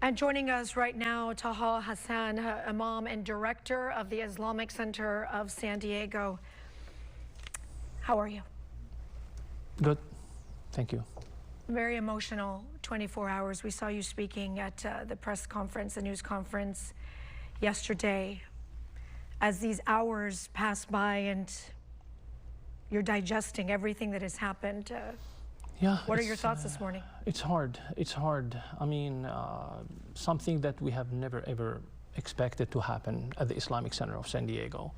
And joining us right now, Taha Hassane, Imam and Director of the Islamic Center of San Diego. How are you? Good, thank you. Very emotional 24 hours. We saw you speaking at the press conference, the news conference yesterday. As these hours pass by and you're digesting everything that has happened, what are your thoughts this morning? It's hard. It's hard. I mean, something that we have never ever expected to happen at the Islamic Center of San Diego.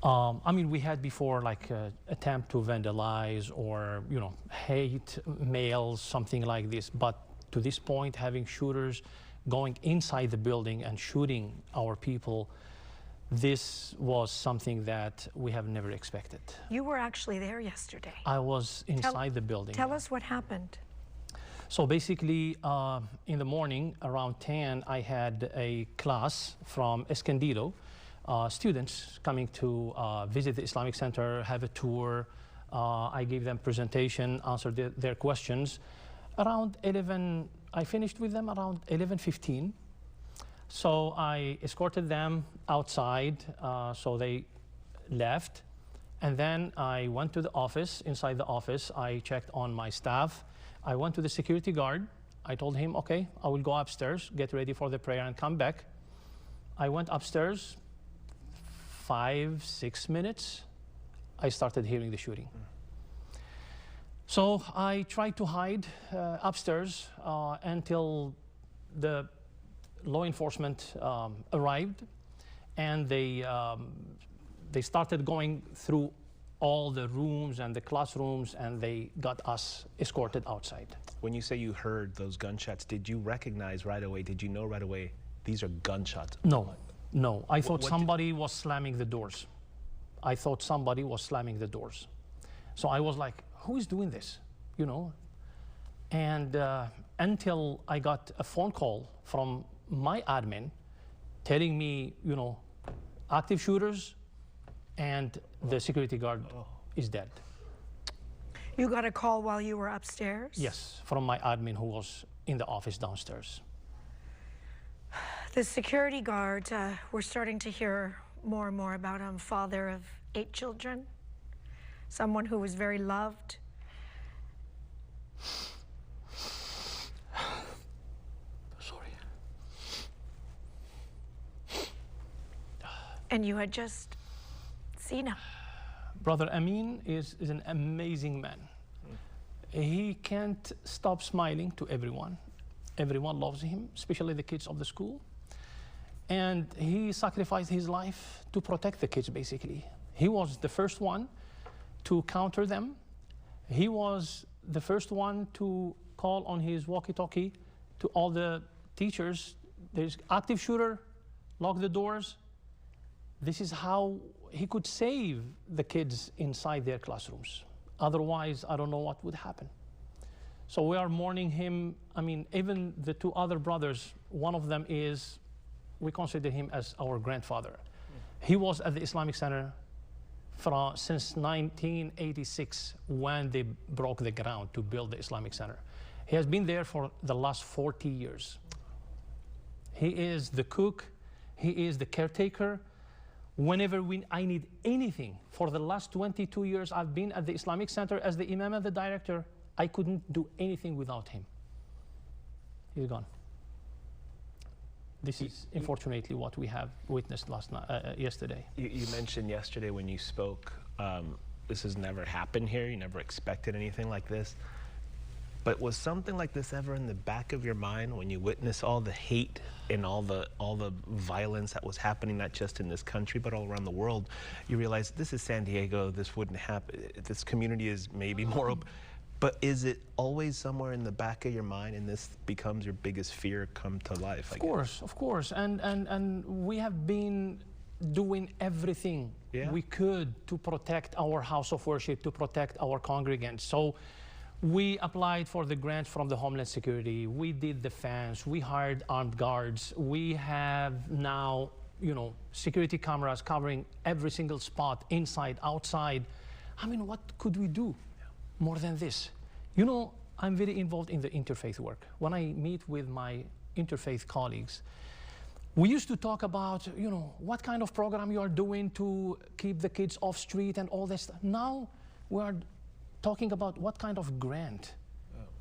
I mean, we had before like attempt to vandalize or, you know, hate males, something like this. But to this point, having shooters going inside the building and shooting our people, this was something that we have never expected. You were actually there yesterday. I was inside the building. Tell us what happened. So basically, in the morning, around 10, I had a class from Escondido, students coming to visit the Islamic Center, have a tour. I gave them presentation, answered their questions. Around 11, I finished with them around 11:15. So I escorted them outside, so they left. And then I went to the office. Inside the office, I checked on my staff. I went to the security guard. I told him, okay, I will go upstairs, get ready for the prayer and come back. I went upstairs, 5-6 minutes, I started hearing the shooting. So I tried to hide upstairs until the law enforcement arrived, and they started going through all the rooms and the classrooms, and they got us escorted outside. When you say you heard those gunshots, did you recognize right away, did you know right away, these are gunshots? No, no. I thought somebody was slamming the doors. I thought somebody was slamming the doors. So I was like, who is doing this, you know? And until I got a phone call from my admin telling me, you know, active shooters and the security guard is dead. You got a call while you were upstairs? Yes, from my admin who was in the office downstairs. The security guard, we're starting to hear more and more about him, father of 8 children, someone who was very loved. And you had just seen him. Brother Amin is an amazing man. He can't stop smiling to everyone. Everyone loves him, especially the kids of the school. And he sacrificed his life to protect the kids, basically. He was the first one to counter them. He was the first one to call on his walkie-talkie to all the teachers. There's active shooter, lock the doors. This is how he could save the kids inside their classrooms. Otherwise, I don't know what would happen. So we are mourning him. I mean, even the 2 other brothers, one of them is, we consider him as our grandfather. He was at the Islamic Center since 1986, when they broke the ground to build the Islamic Center. He has been there for the last 40 years. He is the cook, he is the caretaker. Whenever I need anything, for the last 22 years I've been at the Islamic Center as the Imam and the director, I couldn't do anything without him. He's gone. This is unfortunately what we have witnessed yesterday. You mentioned yesterday when you spoke, this has never happened here, you never expected anything like this. But was something like this ever in the back of your mind when you witnessed all the hate and all the violence that was happening, not just in this country, but all around the world? You realized this is San Diego, this wouldn't happen. This community is maybe more open. But is it always somewhere in the back of your mind, and this becomes your biggest fear come to life? Of course. And we have been doing everything we could to protect our house of worship, to protect our congregants. So we applied for the grant from the Homeland Security. We did the fence. We hired armed guards. We have now, you know, security cameras covering every single spot, inside, outside. I mean, what could we do more than this? You know, I'm very involved in the interfaith work. When I meet with my interfaith colleagues, we used to talk about, you know, what kind of program you are doing to keep the kids off street and all this. Now we are talking about what kind of grant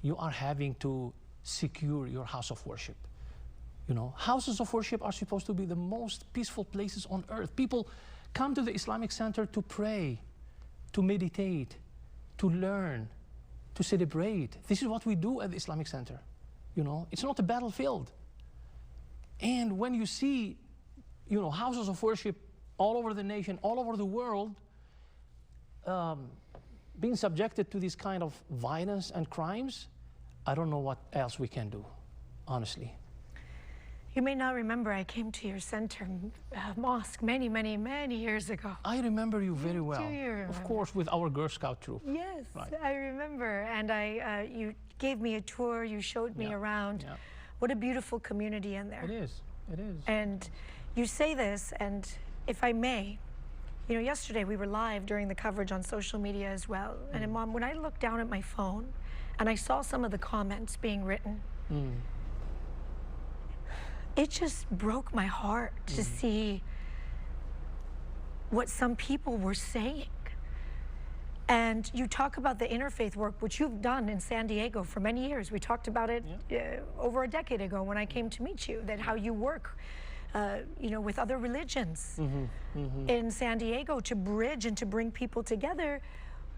you are having to secure your house of worship. You know, houses of worship are supposed to be the most peaceful places on earth. People come to the Islamic Center to pray, to meditate, to learn, to celebrate. This is what we do at the Islamic Center. You know, it's not a battlefield. And when you see, you know, houses of worship all over the nation, all over the world, being subjected to this kind of violence and crimes, I don't know what else we can do, honestly. You may not remember, I came to your center mosque many, many, many years ago. I remember you very well. Do you remember? Of course, with our Girl Scout troop. Yes, Right. I remember. And you gave me a tour, you showed me around. Yeah. What a beautiful community in there. It is, it is. And you say this, and if I may, you know, yesterday we were live during the coverage on social media as well. And Imam, when I looked down at my phone and I saw some of the comments being written, it just broke my heart to see what some people were saying. And you talk about the interfaith work, which you've done in San Diego for many years. We talked about it over a decade ago when I came to meet you, that how you work you know, with other religions in San Diego to bridge and to bring people together.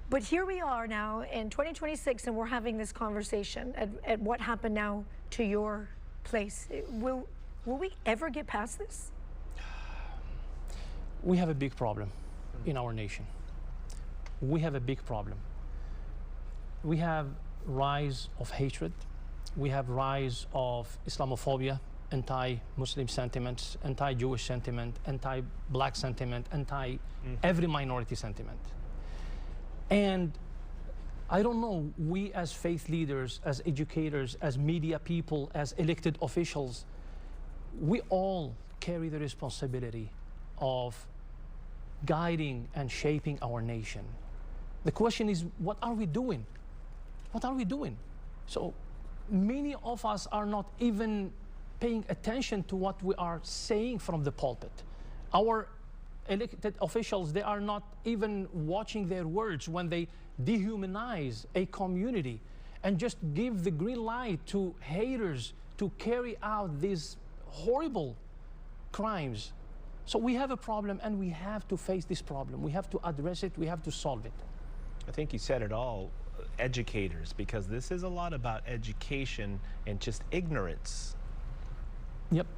But here we are now in 2026, and we're having this conversation at what happened now to your place. Will we ever get past this? We have a big problem in our nation. We have a big problem. We have rise of hatred. We have rise of Islamophobia, anti-Muslim sentiments, anti-Jewish sentiment, anti-black sentiment, anti-every minority sentiment. And I don't know, we as faith leaders, as educators, as media people, as elected officials, we all carry the responsibility of guiding and shaping our nation. The question is, what are we doing? What are we doing? So many of us are not even paying attention to what we are saying from the pulpit. Our elected officials, they are not even watching their words when they dehumanize a community and just give the green light to haters to carry out these horrible crimes. So we have a problem, and we have to face this problem. We have to address it. We have to solve it. I think you said it all, educators, because this is a lot about education and just ignorance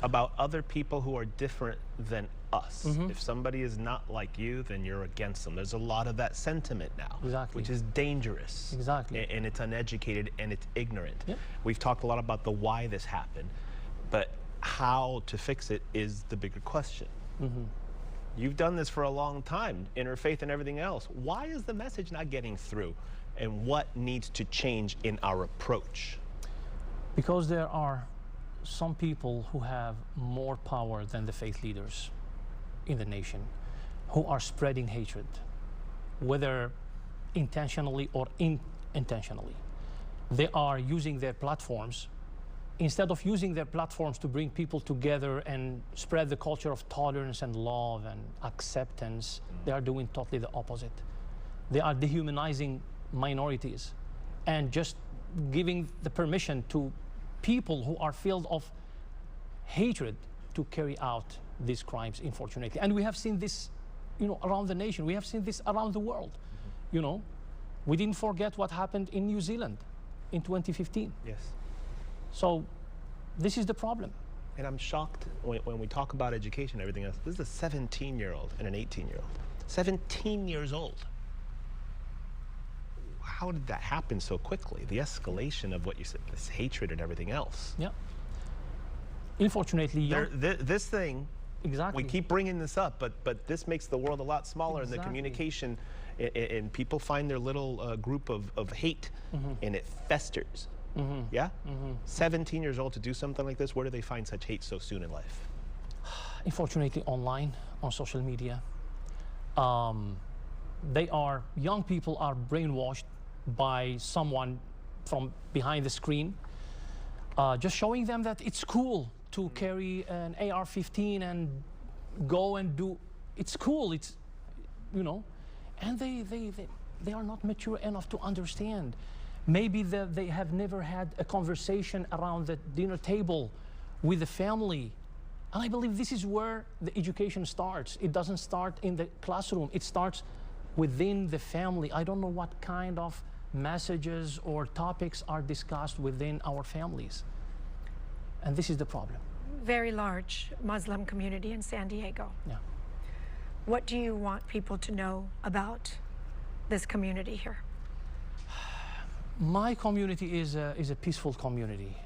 about other people who are different than us. If somebody is not like you, then you're against them. There's a lot of that sentiment now, which is dangerous. And it's uneducated and it's ignorant. We've talked a lot about the why this happened, but how to fix it is the bigger question. You've done this for a long time, interfaith and everything else. Why is the message not getting through? And what needs to change in our approach? Because there are some people who have more power than the faith leaders in the nation, who are spreading hatred, whether intentionally or unintentionally. They are using their platforms, instead of using their platforms to bring people together and spread the culture of tolerance and love and acceptance, they are doing totally the opposite. They are dehumanizing minorities and just giving the permission to people who are filled of hatred to carry out these crimes, unfortunately. And we have seen this, you know, around the nation. We have seen this around the world. You know, we didn't forget what happened in New Zealand in 2015. Yes. So this is the problem. And I'm shocked when we talk about education and everything else. This is a 17-year-old and an 18-year-old. 17 years old. How did that happen so quickly? The escalation of what you said, this hatred and everything else. Yeah. Unfortunately, this thing, exactly. We keep bringing this up, but this makes the world a lot smaller, and the communication, and people find their little group of hate, and it festers. Yeah? 17 years old to do something like this, where do they find such hate so soon in life? Unfortunately, online, on social media. Young people are brainwashed by someone from behind the screen. just showing them that it's cool to carry an AR-15 and go and do, it's cool, it's, you know, and they are not mature enough to understand. Maybe they have never had a conversation around the dinner table with the family. And I believe this is where the education starts. It doesn't start in the classroom, it starts within the family. I don't know what kind of messages or topics are discussed within our families. And this is the problem. Very large Muslim community in San Diego. Yeah. What do you want people to know about this community here? My community is a peaceful community.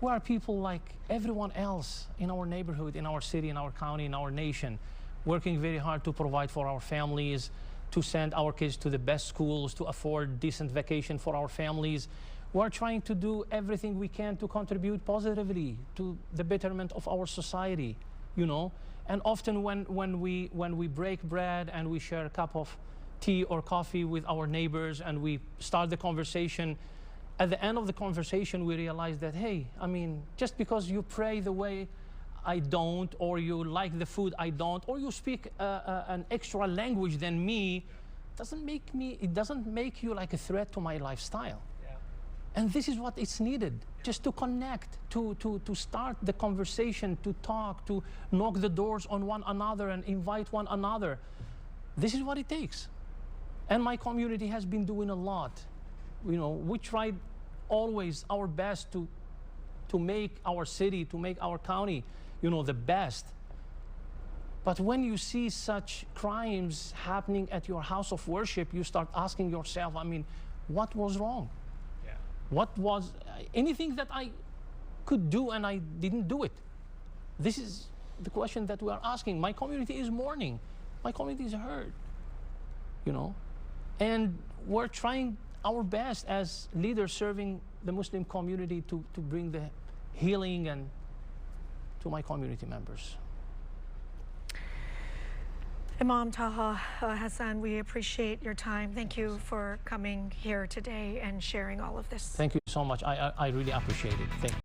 We are people like everyone else in our neighborhood, in our city, in our county, in our nation, working very hard to provide for our families, to send our kids to the best schools, to afford decent vacation for our families. We're trying to do everything we can to contribute positively to the betterment of our society, you know. And often when we break bread and we share a cup of tea or coffee with our neighbors and we start the conversation, at the end of the conversation we realize that, hey, I mean, just because you pray the way I don't, or you like the food I don't, or you speak an extra language than me, it doesn't make you like a threat to my lifestyle. Yeah. And this is what is needed, just to connect, to start the conversation, to talk, to knock the doors on one another and invite one another. This is what it takes. And my community has been doing a lot. You know, we tried always our best to make our city, to make our county, you know, the best. But when you see such crimes happening at your house of worship, you start asking yourself, I mean, what was wrong? Yeah. What was anything that I could do and I didn't do it? This is the question that we are asking. My community is mourning. My community is hurt, you know? And we're trying our best as leaders serving the Muslim community to bring the healing and to my community members. Imam Taha Hassane, we appreciate your time. Thank you for coming here today and sharing all of this. Thank you so much. I really appreciate it. Thank you.